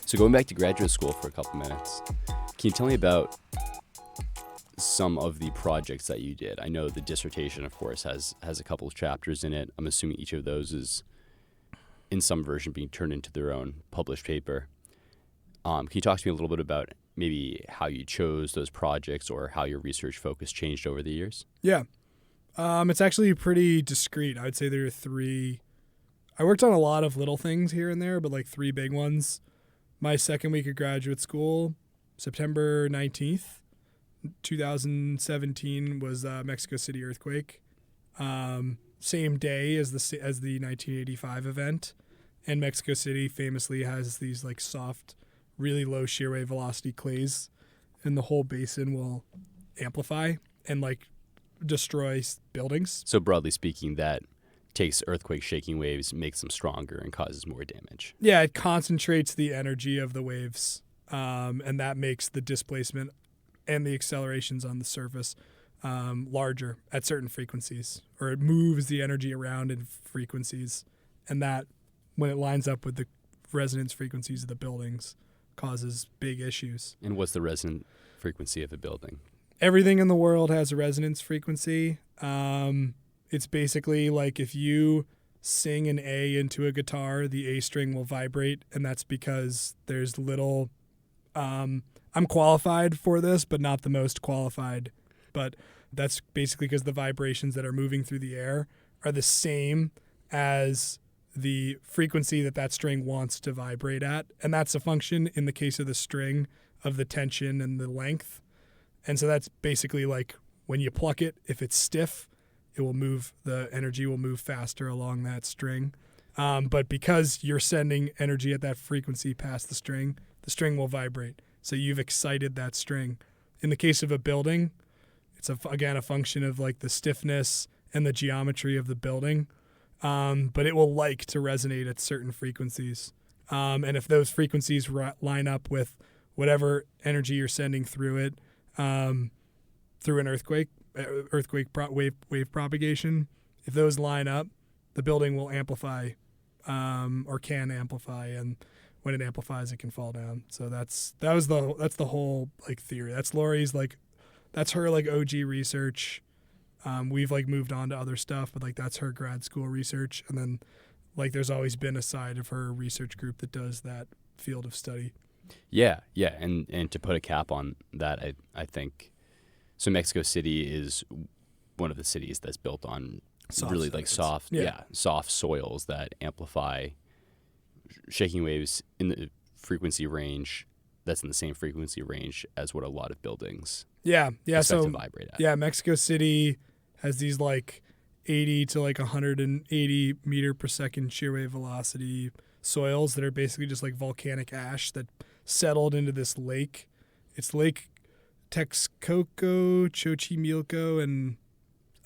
So going back to graduate school for a couple minutes, can you tell me about some of the projects that you did? I know the dissertation, of course, has a couple of chapters in it. I'm assuming each of those is in some version being turned into their own published paper. Can you talk to me a little bit about maybe how you chose those projects or how your research focus changed over the years? Yeah. It's actually pretty discrete. I would say there are three. I worked on a lot of little things here and there, but like three big ones. My second week of graduate school, September 19th, 2017 was Mexico City earthquake. Same day as the 1985 event. And Mexico City famously has these like soft, really low shear wave velocity clays, and the whole basin will amplify and like destroy buildings. So broadly speaking, that takes earthquake shaking waves, makes them stronger, and causes more damage. Yeah, it concentrates the energy of the waves, and that makes the displacement and the accelerations on the surface larger at certain frequencies, or it moves the energy around in frequencies, and that, when it lines up with the resonance frequencies of the buildings, causes big issues. And what's the resonant frequency of a building? Everything in the world has a resonance frequency. It's basically like if you sing an A into a guitar, the A string will vibrate, and that's because there's little... I'm qualified for this, but not the most qualified. But that's basically because the vibrations that are moving through the air are the same as the frequency that string wants to vibrate at. And that's a function, in the case of the string, of the tension and the length. And so that's basically like when you pluck it, if it's stiff, it will move, the energy will move faster along that string. But because you're sending energy at that frequency past the string will vibrate. So you've excited that string. In the case of a building, it's again a function of like the stiffness and the geometry of the building. But it will like to resonate at certain frequencies. And if those frequencies line up with whatever energy you're sending through it, through an earthquake wave propagation, if those line up, the building will amplify, or can amplify, and when it amplifies, it can fall down. So that's the whole like theory. That's Lori's that's her like OG research. We've like moved on to other stuff, but like that's her grad school research. And then like there's always been a side of her research group that does that field of study. Yeah. And to put a cap on that, I think, so Mexico City is one of the cities that's built on soft soils that amplify shaking waves in the frequency range that's in the same frequency range as what a lot of buildings expect to vibrate at. Yeah, Mexico City has these like 80 to like 180 meter per second shear wave velocity soils that are basically just like volcanic ash that settled into this lake. It's Lake Texcoco, Xochimilco, and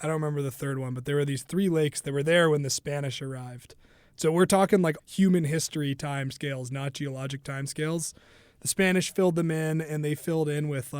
I don't remember the third one, but there were these three lakes that were there when the Spanish arrived. So we're talking like human history time scales, not geologic time scales. The Spanish filled them in, and they filled in with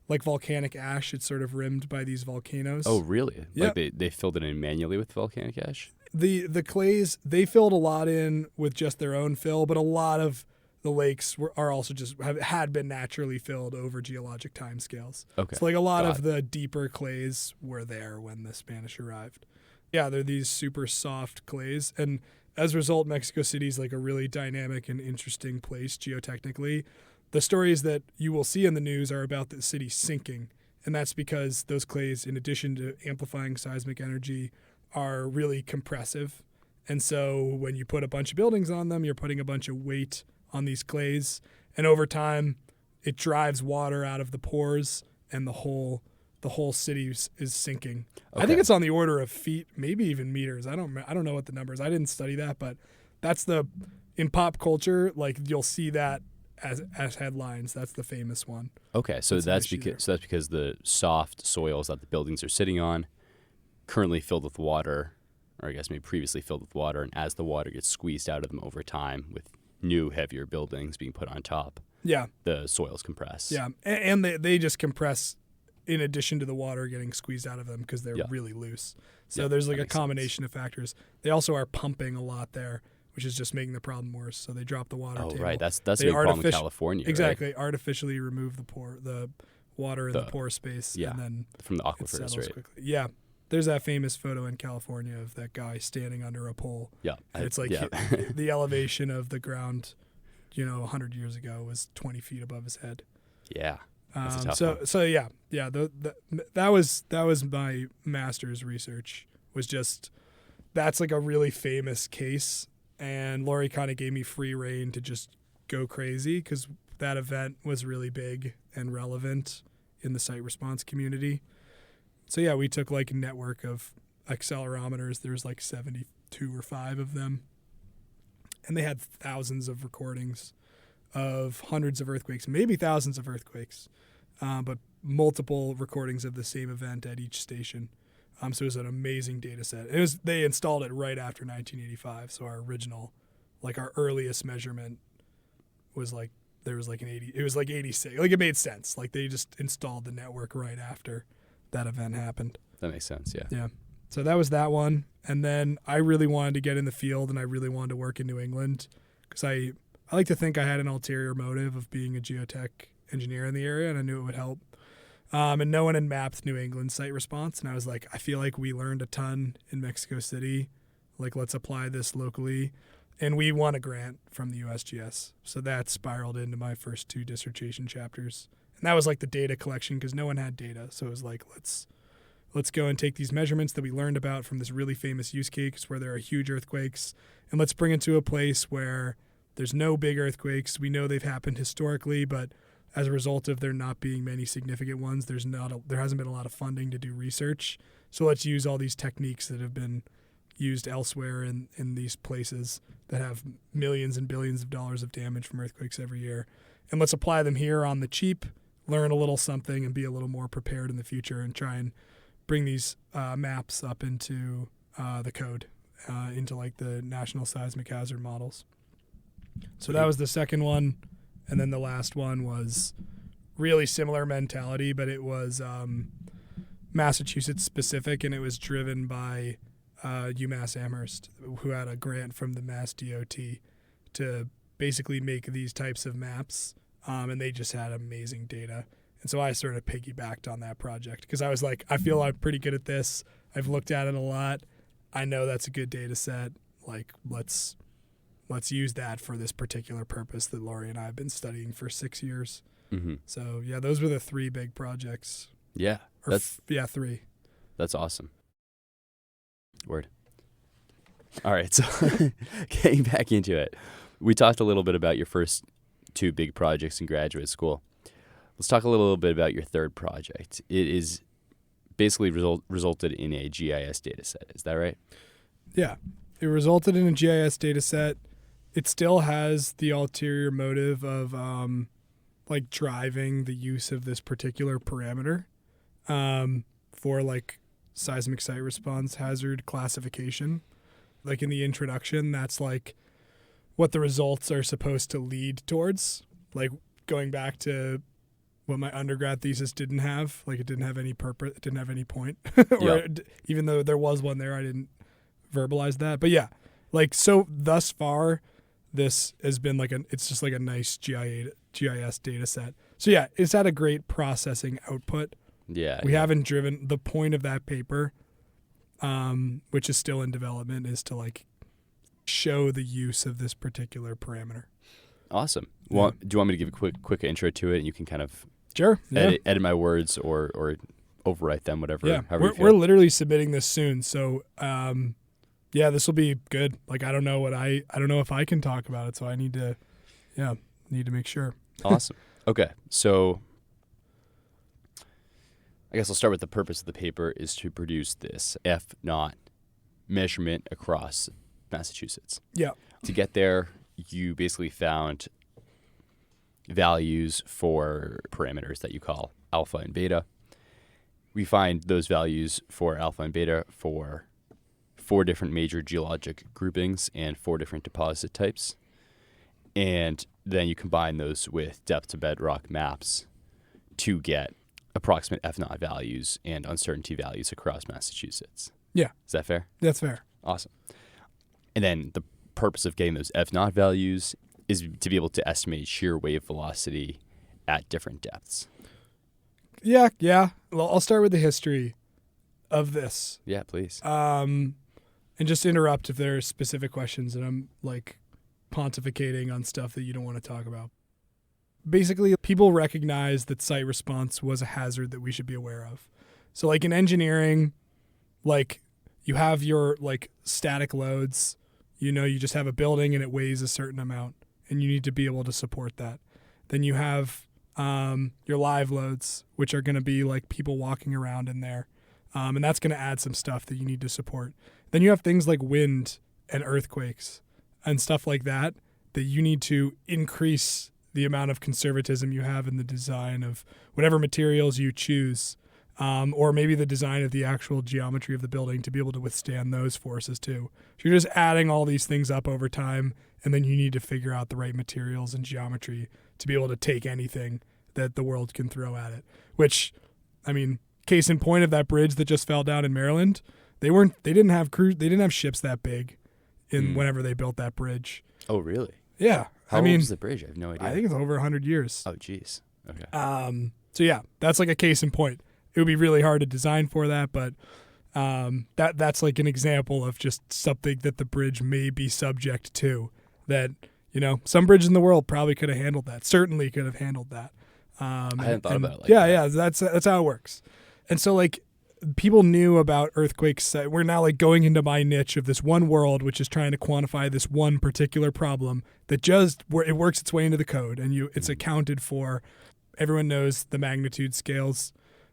like volcanic ash. It's sort of rimmed by these volcanoes. Oh, really? Yep. Like they filled it in manually with volcanic ash? The clays, they filled a lot in with just their own fill, but a lot of the lakes are also had been naturally filled over geologic time scales. Okay. So like a lot of the deeper clays were there when the Spanish arrived. Yeah, they're these super soft clays, and as a result, Mexico City is like a really dynamic and interesting place geotechnically. The stories that you will see in the news are about the city sinking, and that's because those clays, in addition to amplifying seismic energy, are really compressive. And so when you put a bunch of buildings on them, you're putting a bunch of weight on these clays, and over time, it drives water out of the pores, and the whole city is sinking. Okay. I think it's on the order of feet, maybe even meters. I don't know what the number is. I didn't study that, but that's in pop culture, like you'll see that as headlines. That's the famous one. Okay, so that's because the soft soils that the buildings are sitting on currently filled with water, or I guess maybe previously filled with water, and as the water gets squeezed out of them over time with new heavier buildings being put on top, the soils compress. Yeah, and they just compress in addition to the water getting squeezed out of them because they're really loose. So there's like a combination of factors. They also are pumping a lot there, which is just making the problem worse. So they drop the water table. Right. That's a big problem in California. Exactly. Right? Artificially remove the water in the pore space, and then from the it aquifers, settles right? quickly. Yeah. There's that famous photo in California of that guy standing under a pole. Yeah. And it's like the elevation of the ground, 100 years ago was 20 feet above his head. Yeah. That's a tough one. So yeah. That was my master's research. Was just that's like a really famous case, and Lori kind of gave me free rein to just go crazy because that event was really big and relevant in the site response community. So yeah, we took like a network of accelerometers. There's like 72 or 5 of them, and they had thousands of recordings of hundreds of earthquakes, maybe thousands of earthquakes, but multiple recordings of the same event at each station. So it was an amazing data set. They installed it right after 1985. So our original, like our earliest measurement was like, there was like it was like 86. Like it made sense. Like they just installed the network right after that event happened. That makes sense. Yeah. Yeah. So that was that one. And then I really wanted to get in the field and I really wanted to work in New England because I like to think I had an ulterior motive of being a geotech engineer in the area and I knew it would help. And no one had mapped New England site response. And I was like, I feel like we learned a ton in Mexico City. Like, let's apply this locally. And we won a grant from the USGS. So that spiraled into my first 2 dissertation chapters. And that was like the data collection because no one had data. So it was like, let's go and take these measurements that we learned about from this really famous use case where there are huge earthquakes. And let's bring it to a place where there's no big earthquakes. We know they've happened historically, but as a result of there not being many significant ones, there hasn't been a lot of funding to do research. So let's use all these techniques that have been used elsewhere in these places that have millions and billions of dollars of damage from earthquakes every year. And let's apply them here on the cheap, learn a little something, and be a little more prepared in the future and try and bring these maps up into the code, into like the national seismic hazard models. So that was the second one. And then the last one was really similar mentality, but it was Massachusetts specific, and it was driven by UMass Amherst, who had a grant from the Mass DOT to basically make these types of maps, and they just had amazing data. And so I sort of piggybacked on that project because I was like, I feel I'm pretty good at this. I've looked at it a lot. I know that's a good data set. Like, let's use that for this particular purpose that Lori and I have been studying for 6 years. Mm-hmm. So yeah, those were the 3 big projects. Yeah. 3. That's awesome. Word. All right. So getting back into it, we talked a little bit about your first 2 big projects in graduate school. Let's talk a little bit about your third project. It is basically resulted in a GIS data set. Is that right? Yeah. It resulted in a GIS data set. It still has the ulterior motive of like driving the use of this particular parameter for like seismic site response hazard classification. Like in the introduction, that's like what the results are supposed to lead towards. Like going back to what my undergrad thesis didn't have. Like it didn't have any purpose. It didn't have any point. Even though there was one there, I didn't verbalize that. But yeah, like so thus far, this has been like it's just like a nice GIS data set. So yeah, it's had a great processing output. Yeah. We haven't driven the point of that paper, which is still in development, is to like show the use of this particular parameter. Awesome. Well, do you want me to give a quick intro to it, and you can kind of edit my words or overwrite them, whatever. Yeah, we're literally submitting this soon, so yeah, this will be good. Like I don't know if I can talk about it, so I need to make sure. Awesome. Okay, so I guess I'll start with the purpose of the paper is to produce this F-naught measurement across Massachusetts. Yeah. To get there, you basically found values for parameters that you call alpha and beta. We find those values for alpha and beta for 4 different major geologic groupings and 4 different deposit types. And then you combine those with depth to bedrock maps to get approximate F-naught values and uncertainty values across Massachusetts. Yeah. Is that fair? That's fair. Awesome. And then the purpose of getting those F-naught values is to be able to estimate shear wave velocity at different depths. Yeah. Well, I'll start with the history of this. Yeah, please. And just interrupt if there are specific questions and I'm like pontificating on stuff that you don't want to talk about. Basically, people recognize that site response was a hazard that we should be aware of. So like in engineering, like you have your like static loads, you just have a building and it weighs a certain amount and you need to be able to support that. Then you have your live loads, which are going to be like people walking around in there. And that's going to add some stuff that you need to support. Then you have things like wind and earthquakes and stuff like that you need to increase the amount of conservatism you have in the design of whatever materials you choose, or maybe the design of the actual geometry of the building to be able to withstand those forces too. So you're just adding all these things up over time, and then you need to figure out the right materials and geometry to be able to take anything that the world can throw at it. Which, I mean, case in point of that bridge that just fell down in Maryland, they didn't have ships that big in whenever they built that bridge. Oh, really? Yeah. How old is the bridge? I have no idea. I think it's over 100 years. Oh, geez. Okay. So yeah, that's like a case in point. It would be really hard to design for that, but that's like an example of just something that the bridge may be subject to that, some bridge in the world probably could have handled that. Certainly could have handled that. I hadn't thought about it like that. that. Yeah, that's how it works. And so like people knew about earthquakes. We're now like going into my niche of this one world, which is trying to quantify this one particular problem that just it works its way into the code and it's accounted for. Everyone knows the magnitude scales,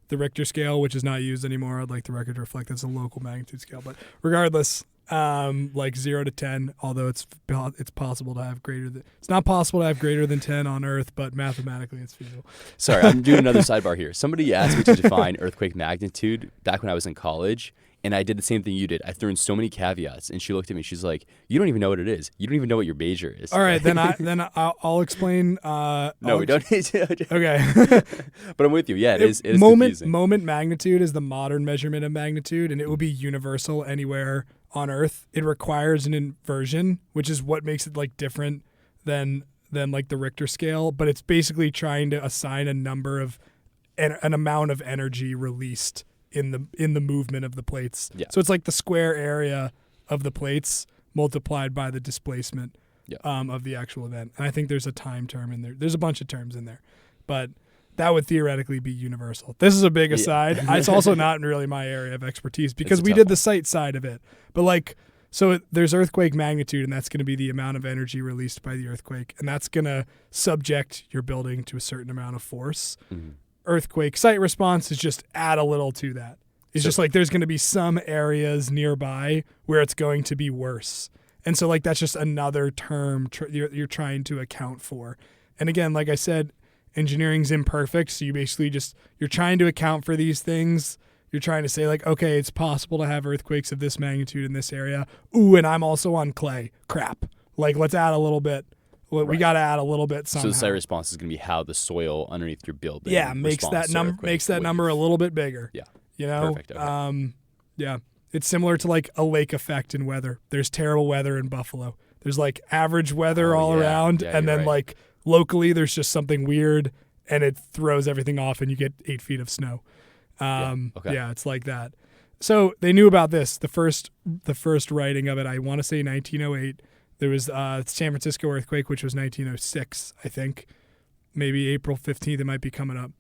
the Richter scale, which is not used anymore. I'd like the record to reflect that's a local magnitude scale, but regardless, like 0 to 10, although it's possible to have it's not possible to have greater than 10 on Earth, but mathematically it's feasible. Sorry, I'm doing another sidebar here. Somebody asked me to define earthquake magnitude back when I was in college, and I did the same thing you did. I threw in so many caveats, and she looked at me. She's like, "You don't even know what it is. You don't even know what your major is." All right, then I'll explain. No, we don't need to. Okay, but I'm with you. Yeah, it is confusing. Moment magnitude is the modern measurement of magnitude, and it will be universal anywhere on Earth. It requires an inversion, which is what makes it like different than like the Richter scale. But it's basically trying to assign a number of an amount of energy released in the movement of the plates. Yeah. So it's like the square area of the plates multiplied by the displacement of the actual event. And I think there's a time term in there. There's a bunch of terms in there, but that would theoretically be universal. This is a big aside. It's also not really my area of expertise because we did the site side of it. But like, so there's earthquake magnitude, and that's going to be the amount of energy released by the earthquake, and that's going to subject your building to a certain amount of force. Mm-hmm. Earthquake site response is just add a little to that. It's just like there's going to be some areas nearby where it's going to be worse. And so like that's just another term you're trying to account for. And again, like I said, engineering's imperfect, so you're trying to account for these things. You're trying to say like, okay, it's possible to have earthquakes of this magnitude in this area. Ooh, and I'm also on clay. Crap. Like let's add a little bit. Well, we got to add a little bit somehow. So the site response is going to be how the soil underneath your building makes that number a little bit bigger. Yeah. Perfect. Okay. Yeah. It's similar to like a lake effect in weather. There's terrible weather in Buffalo. There's like average weather all around, and then like locally there's just something weird and it throws everything off and you get 8 feet of snow. It's like that. So they knew about this. The first writing of it, I want to say 1908. There was San Francisco earthquake, which was 1906, I think. Maybe April 15th, it might be coming up.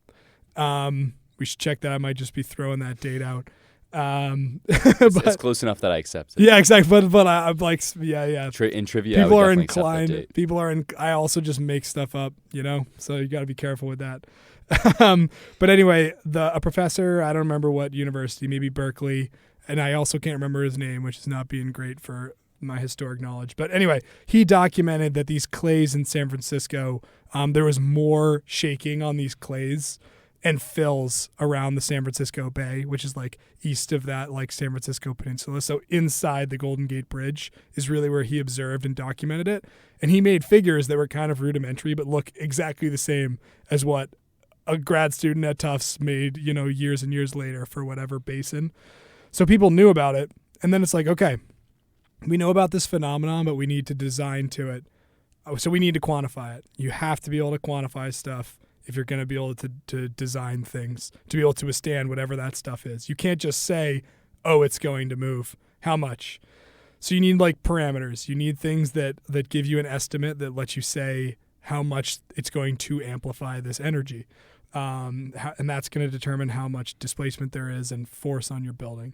We should check that. I might just be throwing that date out. It's close enough that I accept it. Yeah, exactly. But I'm like, yeah. In trivia, people are inclined. I also just make stuff up, so you got to be careful with that. But anyway, a professor, I don't remember what university, maybe Berkeley, and I also can't remember his name, which is not being great for my historic knowledge. But anyway, he documented that these clays in San Francisco, there was more shaking on these clays and fills around the San Francisco Bay, which is like east of that like San Francisco Peninsula. So inside the Golden Gate Bridge is really where he observed and documented it. And he made figures that were kind of rudimentary, but look exactly the same as what a grad student at Tufts made, years and years later for whatever basin. So people knew about it. And then it's like, okay, we know about this phenomenon, but we need to design to it. So we need to quantify it. You have to be able to quantify stuff if you're going to be able to design things, to be able to withstand whatever that stuff is. You can't just say, oh, it's going to move. How much? So you need like parameters. You need things that give you an estimate that lets you say how much it's going to amplify this energy. And that's going to determine how much displacement there is and force on your building.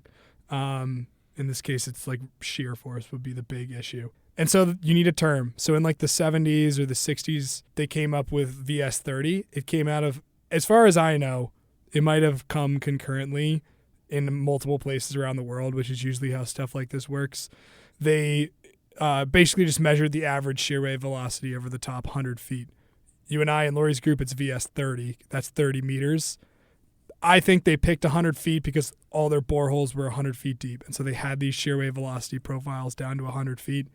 In this case, it's like shear force would be the big issue. And so you need a term. So in like the 70s or the 60s, they came up with VS30. It came out of, as far as I know, it might have come concurrently in multiple places around the world, which is usually how stuff like this works. They basically just measured the average shear wave velocity over the top 100 feet. You and I, in Lori's group, it's VS30. That's 30 meters. I think they picked 100 feet because all their boreholes were 100 feet deep. And so they had these shear wave velocity profiles down to 100 feet.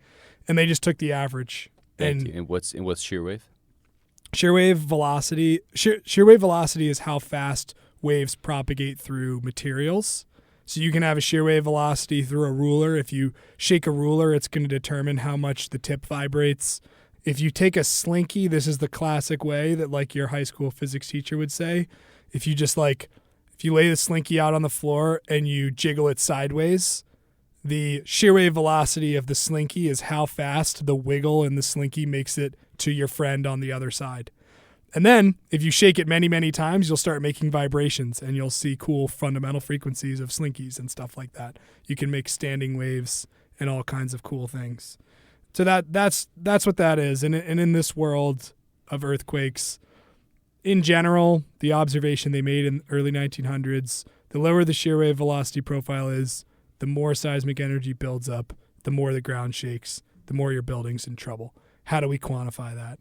And they just took the average. And what's shear wave? Shear wave velocity. Shear wave velocity is how fast waves propagate through materials. So you can have a shear wave velocity through a ruler. If you shake a ruler, it's going to determine how much the tip vibrates. If you take a slinky, this is the classic way that like your high school physics teacher would say. If you just if you lay the slinky out on the floor and you jiggle it sideways, the shear wave velocity of the slinky is how fast the wiggle in the slinky makes it to your friend on the other side. And then if you shake it many, many times, you'll start making vibrations and you'll see cool fundamental frequencies of slinkies and stuff like that. You can make standing waves and all kinds of cool things. So that's what that is. And in this world of earthquakes, in general, the observation they made in the early 1900s, the lower the shear wave velocity profile is, the more seismic energy builds up, the more the ground shakes, the more your building's in trouble. How do we quantify that?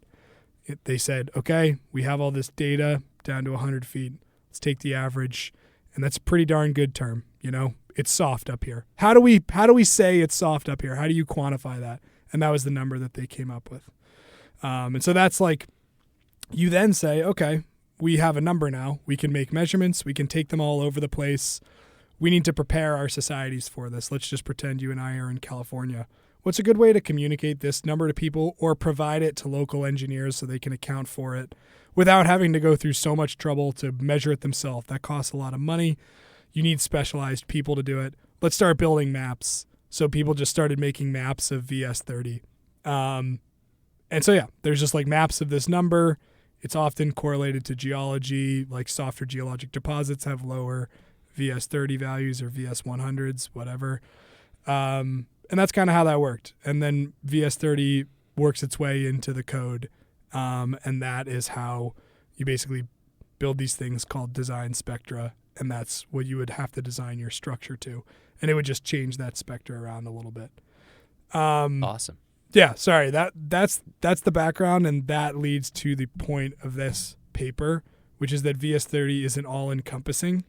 They said, okay, we have all this data down to 100 feet. Let's take the average. And that's a pretty darn good term. You know, it's soft up here. How do we say it's soft up here? How do you quantify that? And that was the number that they came up with. And so that's like, you then say, okay, we have a number now. We can make measurements. We can take them all over the place. We need to prepare our societies for this. Let's just pretend you and I are in California. What's a good way to communicate this number to people or provide it to local engineers so they can account for it without having to go through so much trouble to measure it themselves? That costs a lot of money. You need specialized people to do it. Let's start building maps. So people just started making maps of VS30. And so, yeah, there's just like maps of this number. It's often correlated to geology, like softer geologic deposits have lower VS30 values or VS100s, whatever. And that's kind of how that worked. And then VS30 works its way into the code. And that is how you basically build these things called design spectra. And that's what you would have to design your structure to. And it would just change that spectra around a little bit. Awesome. Yeah, sorry. That's the background, and that leads to the point of this paper, which is that VS30 isn't all-encompassing.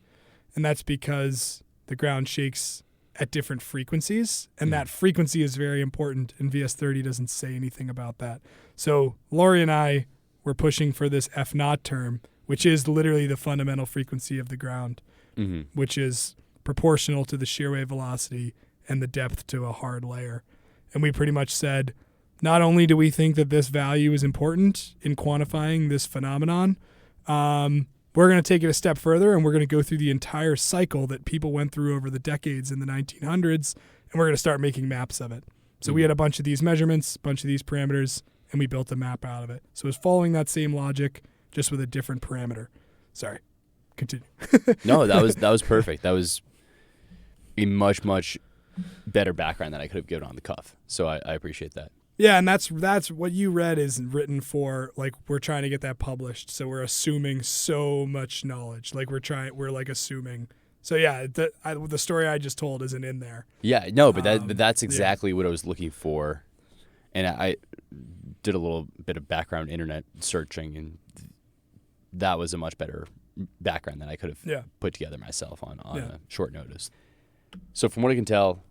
And that's because the ground shakes at different frequencies, and that frequency is very important, and VS30 doesn't say anything about that. So Lori and I were pushing for this F-naught term, which is literally the fundamental frequency of the ground, which is proportional to the shear wave velocity and the depth to a hard layer. And we pretty much said, not only do we think that this value is important in quantifying this phenomenon, we're going to take it a step further, and we're going to go through the entire cycle that people went through over the decades in the 1900s, and we're going to start making maps of it. So we had a bunch of these measurements, a bunch of these parameters, and we built a map out of it. So it's following that same logic, just with a different parameter. Sorry. Continue. No, that was perfect. That was a much better background than I could have given on the cuff. So I appreciate that. Yeah, and that's what you read is written for, like, we're trying to get that published. So we're assuming so much knowledge. Like we're like assuming. So yeah, the story I just told isn't in there. Yeah, no, but that's exactly what I was looking for. And I did a little bit of background internet searching, and that was a much better background than I could have put together myself on a short notice. So from what I can tell,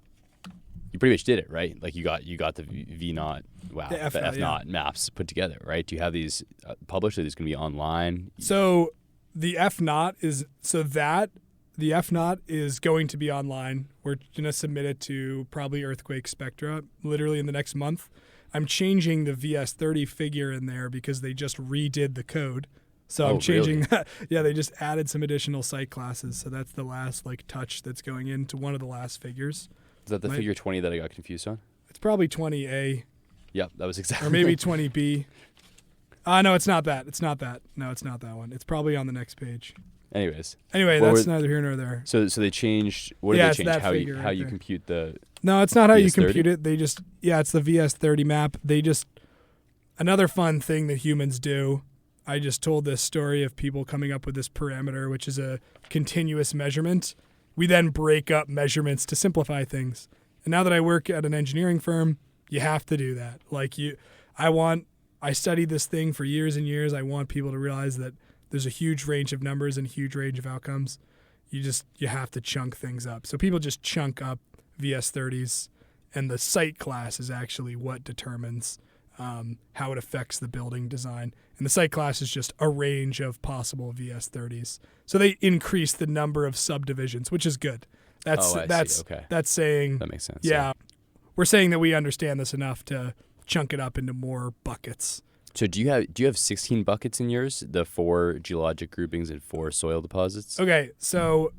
you pretty much did it, right? Like you got the V-naught, the F-naught maps put together, right? Do you have these published? Are these going to be online? So the F-naught is, the F-naught is going to be online. We're going to submit it to probably Earthquake Spectra literally in the next month. I'm changing the VS30 figure in there because they just redid the code. So I'm changing that. Yeah, they just added some additional site classes. So that's the last touch that's going into one of the last figures. Is that the figure 20 that I got confused on? It's probably 20A. Yep, that was exactly. Or maybe 20B. No, it's not that. It's not that. No, it's not that one. It's probably on the next page. Anyway, that's neither here nor there. So they changed. What did they change? How you right compute the? No, it's not how you VS30? compute it. They just it's the VS30 map. They just another fun thing that humans do. I just told this story of people coming up with this parameter, which is a continuous measurement. We then break up measurements to simplify things. And now that I work at an engineering firm, you have to do that. I studied this thing for years and years. I want people to realize that there's a huge range of numbers and a huge range of outcomes. You have to chunk things up. So people just chunk up VS30s, and the site class is actually what determines how it affects the building design. And the site class is just a range of possible VS30s. So they increase the number of subdivisions, which is good. That's saying that makes sense. Yeah, we're saying that we understand this enough to chunk it up into more buckets. So do you have 16 buckets in yours? The 4 geologic groupings and 4 soil deposits? Okay, so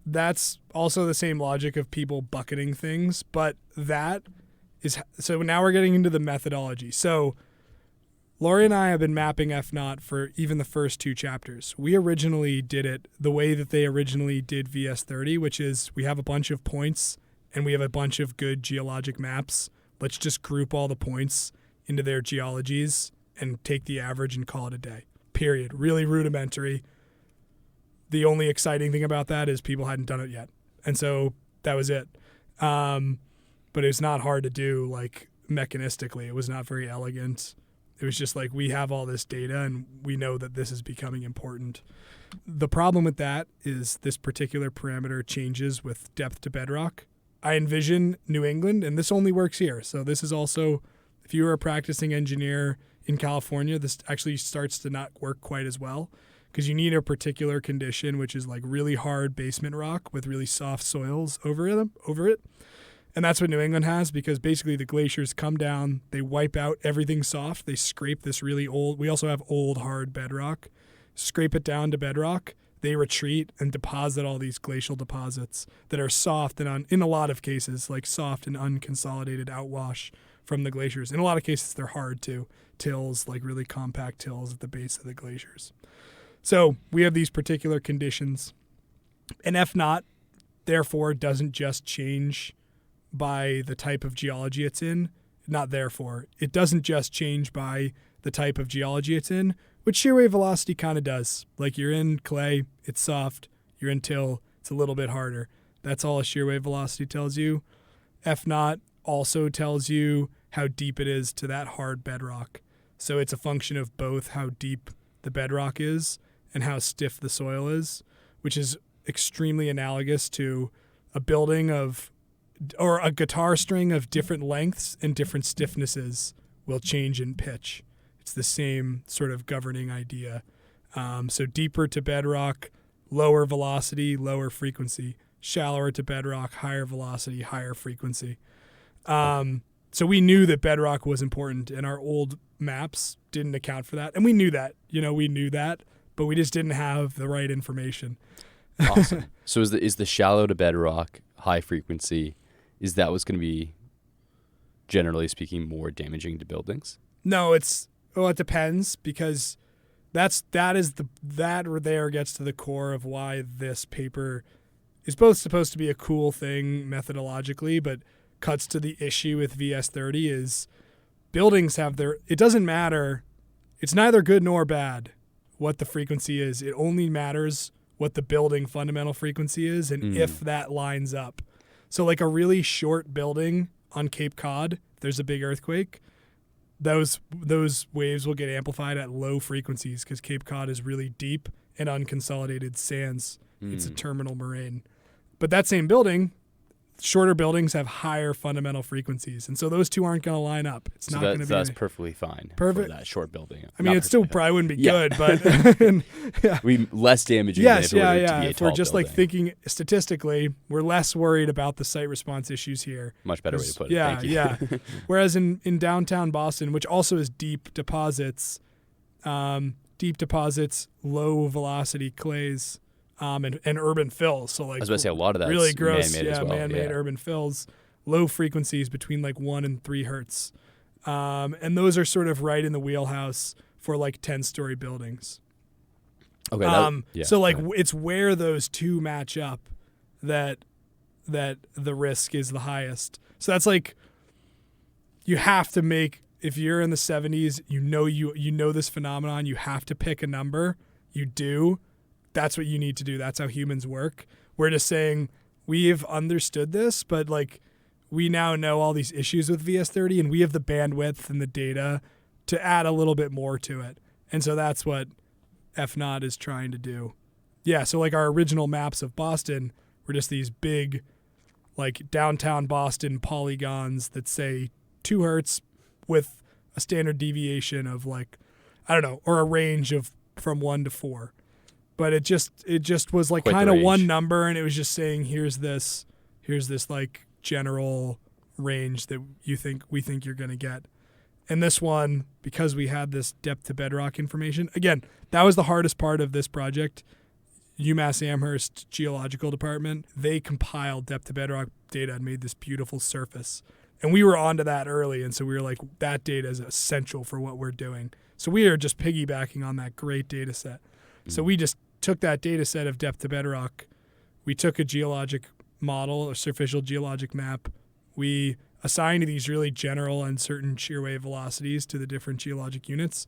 that's also the same logic of people bucketing things, but so now we're getting into the methodology. So Lori and I have been mapping F-naught for even the first 2 chapters. We originally did it the way that they originally did VS30, which is we have a bunch of points and we have a bunch of good geologic maps. Let's just group all the points into their geologies and take the average and call it a day. Period. Really rudimentary. The only exciting thing about that is people hadn't done it yet. And so that was it. But it was not hard to do mechanistically. It was not very elegant. It was just we have all this data and we know that this is becoming important. The problem with that is this particular parameter changes with depth to bedrock. I envision New England, and this only works here. So this is also, if you were a practicing engineer in California, this actually starts to not work quite as well because you need a particular condition, which is really hard basement rock with really soft soils over it. And that's what New England has because basically the glaciers come down, they wipe out everything soft, they scrape this really old, we also have old hard bedrock, scrape it down to bedrock, they retreat and deposit all these glacial deposits that are soft and in a lot of cases, soft and unconsolidated outwash from the glaciers. In a lot of cases, they're hard too. Tills, really compact tills at the base of the glaciers. So we have these particular conditions. And F-naught, therefore, doesn't just change by the type of geology it's in. It doesn't just change by the type of geology it's in, which shear wave velocity kind of does. You're in clay, it's soft. You're in till, it's a little bit harder. That's all a shear wave velocity tells you. F-naught also tells you how deep it is to that hard bedrock. So it's a function of both how deep the bedrock is and how stiff the soil is, which is extremely analogous to a building or a guitar string of different lengths and different stiffnesses will change in pitch. It's the same sort of governing idea. So deeper to bedrock, lower velocity, lower frequency. Shallower to bedrock, higher velocity, higher frequency. So we knew that bedrock was important, and our old maps didn't account for that. And we knew that. We knew that, but we just didn't have the right information. Awesome. So is the shallow to bedrock, high frequency, is that what's going to be, generally speaking, more damaging to buildings? No, it depends because that gets to the core of why this paper is both supposed to be a cool thing methodologically, but cuts to the issue with VS30 is buildings it doesn't matter. It's neither good nor bad what the frequency is. It only matters what the building fundamental frequency is and if that lines up. So a really short building on Cape Cod, if there's a big earthquake, those waves will get amplified at low frequencies because Cape Cod is really deep and unconsolidated sands. It's a terminal moraine. But that same building, shorter buildings have higher fundamental frequencies, and so those two aren't going to line up. It's not going to be. So that's perfectly fine. Perfect. For that short building. I mean, it still probably wouldn't be good, but we less damaging. Than if it were to be a if we're just building. like thinking statistically, we're less worried about the site response issues here. Much better way to put it. Yeah, Thank you. yeah. Whereas in downtown Boston, which also is deep deposits, low velocity clays. And urban fills. So like I was about to say a lot of that really gross, man-made as well. Man-made urban fills, low frequencies between like 1 and 3 hertz, and those are sort of right in the wheelhouse for like 10-story buildings. Okay. So like it's where those two match up that the risk is the highest. So that's like you have to make, if you're in the 70s, you know this phenomenon, you have to pick a number. You do. That's what you need to do. That's how humans work. We're just saying we've understood this, but like we now know all these issues with VS30 and we have the bandwidth and the data to add a little bit more to it. And so that's what F-naught is trying to do. Yeah, so like our original maps of Boston were just these big like downtown Boston polygons that say 2 hertz with a standard deviation of like, I don't know, or a range of from 1 to 4. But it just was like kind of one number, and it was just saying here's this like general range that we think you're gonna get. And this one, because we had this depth to bedrock information, again, that was the hardest part of this project. UMass Amherst Geological Department, they compiled depth to bedrock data and made this beautiful surface. And we were onto that early, and so we were like, that data is essential for what we're doing. So we are just piggybacking on that great data set. So we just took that data set of depth to bedrock. We took a geologic model, a superficial geologic map. We assigned these really general uncertain shear wave velocities to the different geologic units.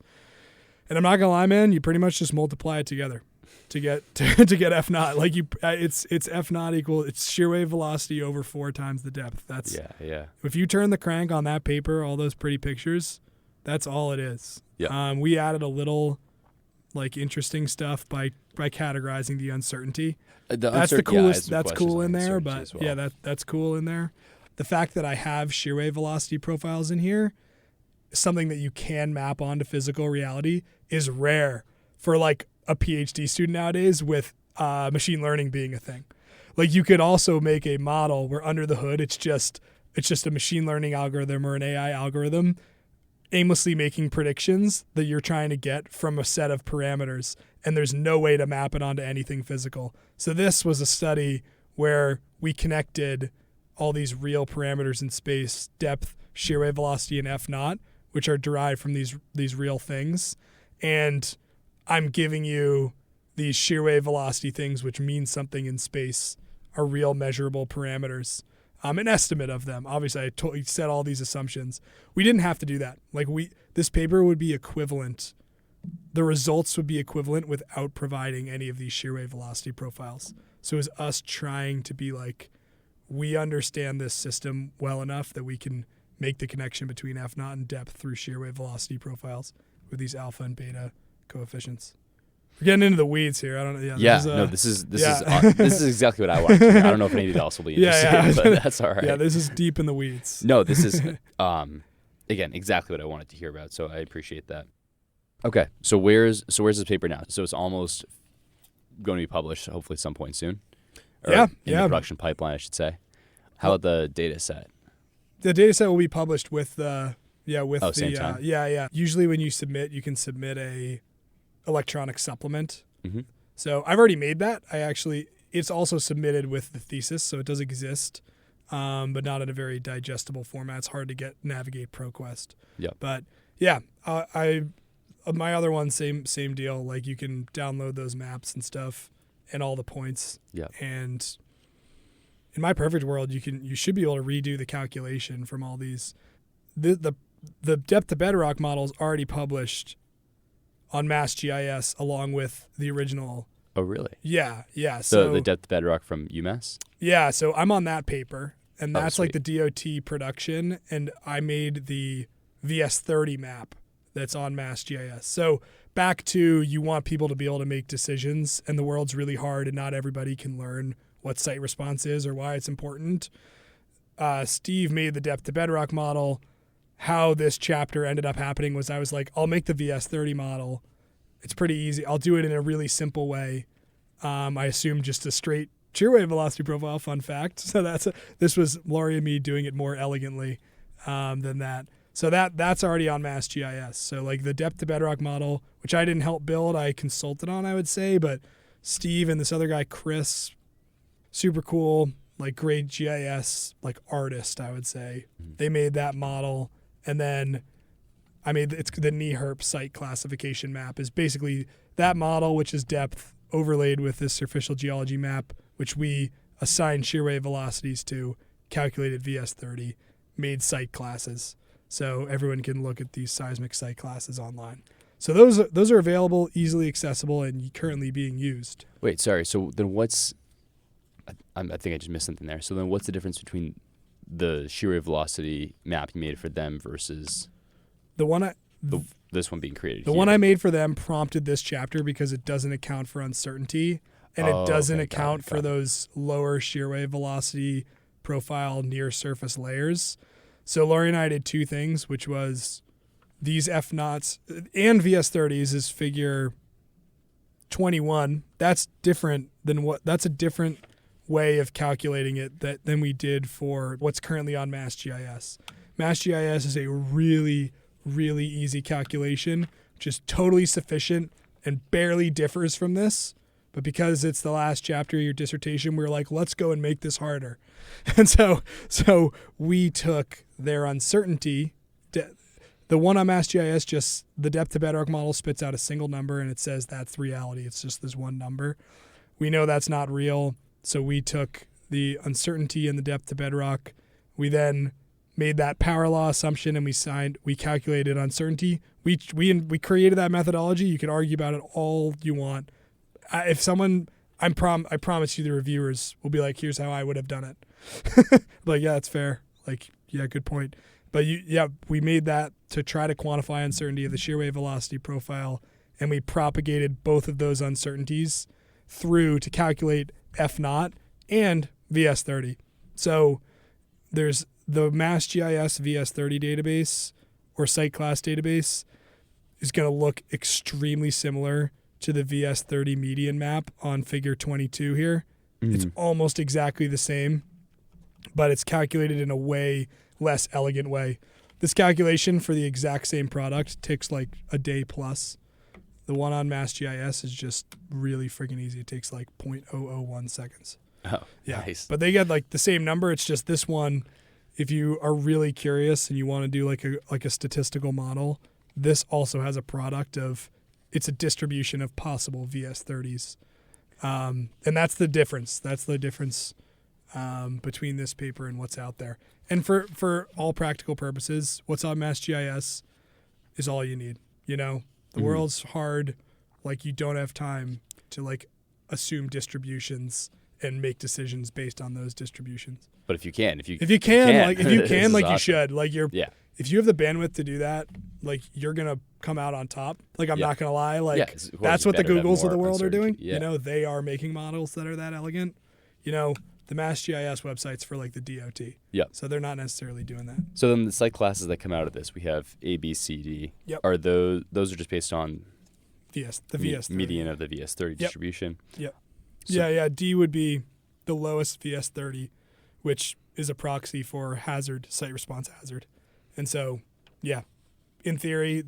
And I'm not gonna lie, man, you pretty much just multiply it together to get F-naught. Like it's F-naught equal, it's shear wave velocity over 4 times the depth. That's If you turn the crank on that paper, all those pretty pictures, that's all it is. Yeah. We added a little like interesting stuff by categorizing the uncertainty. That's the coolest. That's cool in there, but well. That's cool in there. The fact that I have shear wave velocity profiles in here, something that you can map onto physical reality, is rare for like a PhD student nowadays, with machine learning being a thing. Like you could also make a model where under the hood it's just a machine learning algorithm or an AI algorithm aimlessly making predictions that you're trying to get from a set of parameters, and there's no way to map it onto anything physical. So this was a study where we connected all these real parameters in space, depth, shear wave velocity, and F-naught, which are derived from these real things. And I'm giving you these shear wave velocity things, which mean something in space, are real measurable parameters. An estimate of them. Obviously, I set all these assumptions. We didn't have to do that. Like this paper would be equivalent. The results would be equivalent without providing any of these shear wave velocity profiles. So it was us trying to be like, we understand this system well enough that we can make the connection between F-naught and depth through shear wave velocity profiles with these alpha and beta coefficients. We're getting into the weeds here. I don't know. This is exactly what I want to hear. I don't know if anybody else will be interested, but that's all right. Yeah, this is deep in the weeds. No, this is again exactly what I wanted to hear about. So I appreciate that. Okay, so where's this paper now? So it's almost going to be published, hopefully, at some point soon. In the production pipeline, I should say. How about the data set? The data set will be published with the same time? Usually when you submit, you can submit a electronic supplement. Mm-hmm. So I've already made that. It's also submitted with the thesis, so it does exist, but not in a very digestible format. It's hard to navigate ProQuest. Yeah. But yeah, my other one, same deal. Like you can download those maps and stuff and all the points. Yeah. And in my perfect world, you should be able to redo the calculation from all these. The depth to bedrock model is already published on MassGIS along with the original. Oh, really? Yeah. So the depth bedrock from UMass? Yeah, so I'm on that paper, and that's like sweet. the DOT production, and I made the VS30 map that's on MassGIS. So back to, you want people to be able to make decisions, and the world's really hard, and not everybody can learn what site response is or why it's important. Steve made the depth to bedrock model. How this chapter ended up happening was I was like, I'll make the VS30 model. It's pretty easy. I'll do it in a really simple way. I assume just a straight shear wave velocity profile, fun fact. So this was Laurie and me doing it more elegantly than that. So that's already on MassGIS. So like the depth to bedrock model, which I didn't help build, I consulted on, I would say, but Steve and this other guy, Chris, super cool, like great GIS, like artist, I would say. They made that model. And then it's the NEHRP site classification map is basically that model, which is depth overlaid with this superficial geology map, which we assigned shear wave velocities to, calculated VS30, made site classes. So everyone can look at these seismic site classes online. So those are available, easily accessible, and currently being used. Wait, sorry. So then I think I just missed something there. So then what's the difference between the shear wave velocity map you made for them versus this one being created The here? one I made for them prompted this chapter because it doesn't account for uncertainty, and it doesn't account for those lower shear wave velocity profile near surface layers. So Laurie and I did two things, which was these F-naughts and VS30s is figure 21. That's different than that's a different way of calculating it than we did for what's currently on MassGIS. MassGIS is a really, really easy calculation, which is totally sufficient and barely differs from this. But because it's the last chapter of your dissertation, we were like, let's go and make this harder. And so we took their uncertainty. The one on MassGIS, just the depth to bedrock model spits out a single number and it says that's reality. It's just this one number. We know that's not real. So we took the uncertainty and the depth to bedrock. We then made that power law assumption and we calculated uncertainty. We created that methodology. You can argue about it all you want. I promise you the reviewers will be like, here's how I would have done it. Like, yeah, that's fair. Like, yeah, good point. But we made that to try to quantify uncertainty of the shear wave velocity profile, and we propagated both of those uncertainties through to calculate F-naught and VS30. So there's the MassGIS VS30 database or site class database is going to look extremely similar to the VS30 median map on figure 22 here. It's almost exactly the same, but it's calculated in a way less elegant way. This calculation for the exact same product takes like a day plus. The one on MassGIS is just really freaking easy. It takes like 0.001 seconds. Oh, yeah. Nice. But they get like the same number. It's just this one, if you are really curious and you want to do like a statistical model, this also has a product of, it's a distribution of possible VS30s. And that's the difference. That's the difference between this paper and what's out there. And for all practical purposes, what's on MassGIS is all you need. You know, the world's hard. Like, you don't have time to like assume distributions and make decisions based on those distributions. But if you can, like awesome. you should, like if you have the bandwidth to do that, like you're going to come out on top. Like, I'm not going to lie. Like, that's what the Googles of the world are doing. Yeah. You know, they are making models that are that elegant. You know, the MassGIS website's for like the DOT. Yeah. So they're not necessarily doing that. So then the site classes that come out of this, we have A, B, C, D. Yep. Are those are just based on VS30. median of the VS30 distribution? Yep. So, yeah. D would be the lowest VS30, which is a proxy for site response hazard. And so, yeah, in theory,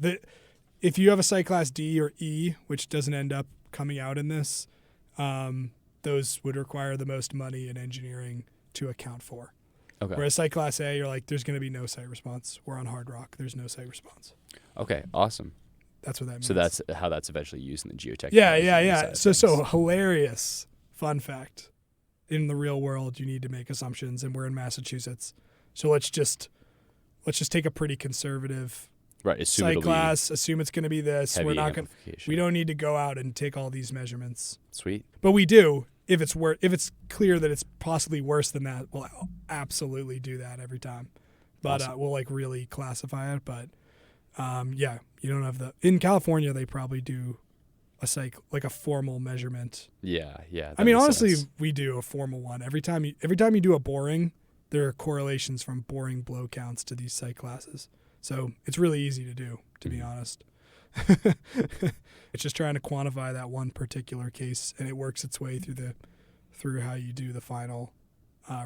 if you have a site class D or E, which doesn't end up coming out in this, those would require the most money in engineering to account for. Okay. Whereas site class A, you're like, there's going to be no site response. We're on hard rock. There's no site response. Okay, awesome. That's what that means. So that's how that's eventually used in the geotechnical. Yeah. So hilarious fun fact. In the real world, you need to make assumptions, and we're in Massachusetts. So let's just take a pretty conservative site class, assume it's going to be this. We're not going. We don't need to go out and take all these measurements. Sweet. But we do if it's clear that it's possibly worse than that. We'll absolutely do that every time. But awesome. We'll like really classify it. But you don't have in California they probably do a formal measurement. Yeah. I mean, honestly, we do a formal one every time you do a boring. there are correlations from boring blow counts to these site classes. So it's really easy to do, to be honest. It's just trying to quantify that one particular case, and it works its way through how you do the final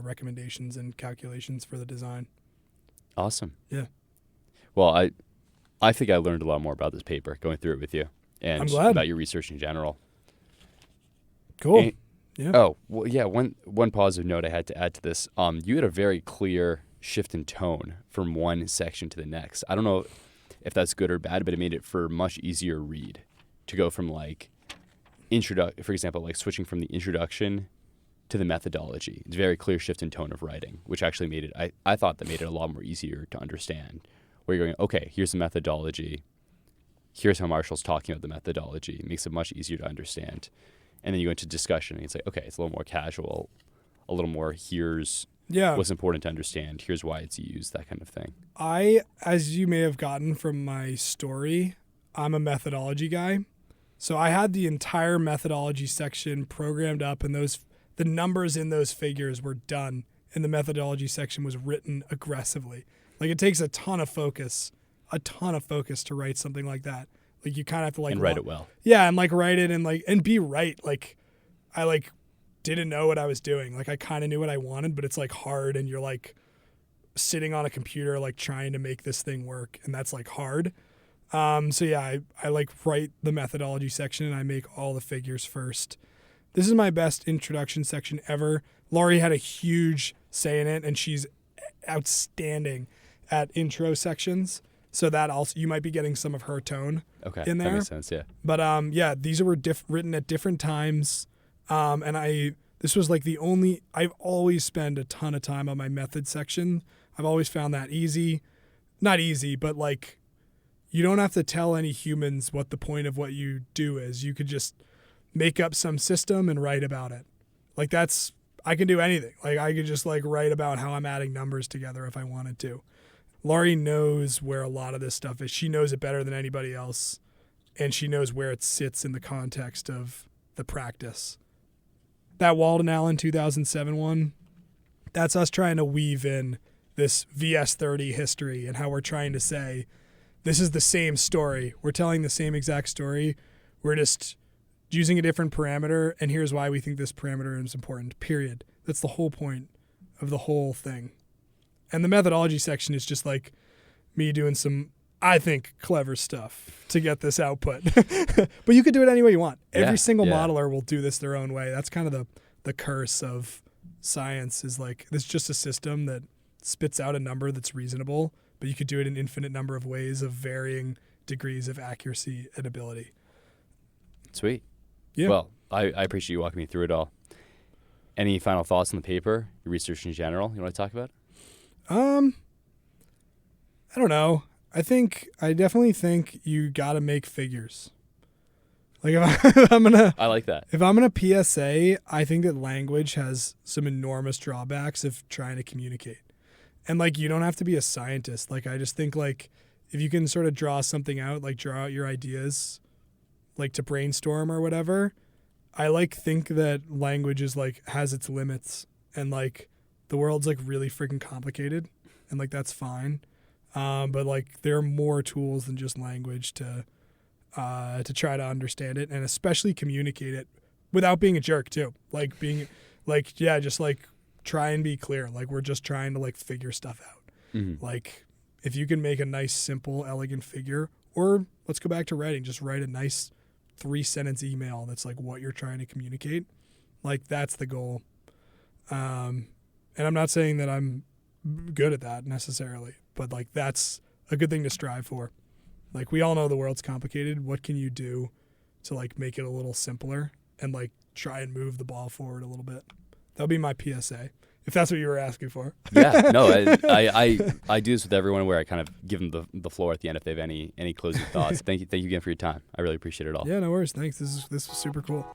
recommendations and calculations for the design. Awesome. Yeah. Well, I think I learned a lot more about this paper going through it with you, and I'm glad. about your research in general. Cool. Yeah. Oh, well, yeah. One positive note I had to add to this. You had a very clear shift in tone from one section to the next. I don't know if that's good or bad, but it made it for much easier read to go from like for example, like switching from the introduction to the methodology. It's a very clear shift in tone of writing, which actually made it, I thought that made it a lot more easier to understand, where you're going, okay, here's the methodology. Here's how Marshall's talking about the methodology. It makes it much easier to understand. And then you go into discussion and it's like, okay, it's a little more casual, a little more here's what's important to understand. Here's why it's used, that kind of thing. As you may have gotten from my story, I'm a methodology guy. So I had the entire methodology section programmed up, and the numbers in those figures were done, and the methodology section was written aggressively. Like, it takes a ton of focus to write something like that. Like, you kind of have to and write it well. Yeah, and like write it and be right. Like, I didn't know what I was doing. Like, I kind of knew what I wanted, but it's like hard, and you're like sitting on a computer like trying to make this thing work, and that's like hard. So yeah, I like write the methodology section, and I make all the figures first. This is my best introduction section ever. Laurie had a huge say in it, and she's outstanding at intro sections. So that also, you might be getting some of her tone in there. That makes sense, yeah. But yeah, these were written at different times. And this was like I've always spent a ton of time on my method section. I've always found that easy. Not easy, but like, you don't have to tell any humans what the point of what you do is. You could just make up some system and write about it. Like, I can do anything. Like, I could just like write about how I'm adding numbers together if I wanted to. Laurie knows where a lot of this stuff is. She knows it better than anybody else, and she knows where it sits in the context of the practice. That Walden Allen 2007 one, that's us trying to weave in this VS30 history and how we're trying to say, this is the same story. We're telling the same exact story. We're just using a different parameter, and here's why we think this parameter is important, period. That's the whole point of the whole thing. And the methodology section is just like me doing some, I think, clever stuff to get this output. But you could do it any way you want. Every single modeler will do this their own way. That's kind of the curse of science, is like, it's just a system that spits out a number that's reasonable, but you could do it in an infinite number of ways of varying degrees of accuracy and ability. Sweet. Yeah. Well, I appreciate you walking me through it all. Any final thoughts on the paper, your research in general you want to talk about? I don't know. I definitely think you got to make figures. Like, I like that. If I'm in a PSA, I think that language has some enormous drawbacks of trying to communicate. And like, you don't have to be a scientist. Like, I just think like, if you can sort of draw something out, like draw out your ideas, like to brainstorm or whatever, I like think that language is like, has its limits, and like the world's like really freaking complicated, and like, that's fine. But like, there are more tools than just language to try to understand it, and especially communicate it without being a jerk too. Like, being like, yeah, just like try and be clear. Like, we're just trying to like figure stuff out. Mm-hmm. Like, if you can make a nice, simple, elegant figure, or let's go back to writing, just write a nice 3-sentence email that's like what you're trying to communicate. Like, that's the goal. And I'm not saying that I'm good at that necessarily, but like, that's a good thing to strive for. Like, we all know the world's complicated. What can you do to like make it a little simpler and like try and move the ball forward a little bit? That'll be my PSA, if that's what you were asking for. Yeah, no, I do this with everyone, where I kind of give them the floor at the end if they have any closing thoughts. Thank you again for your time. I really appreciate it all. Yeah, no worries. Thanks. This was super cool.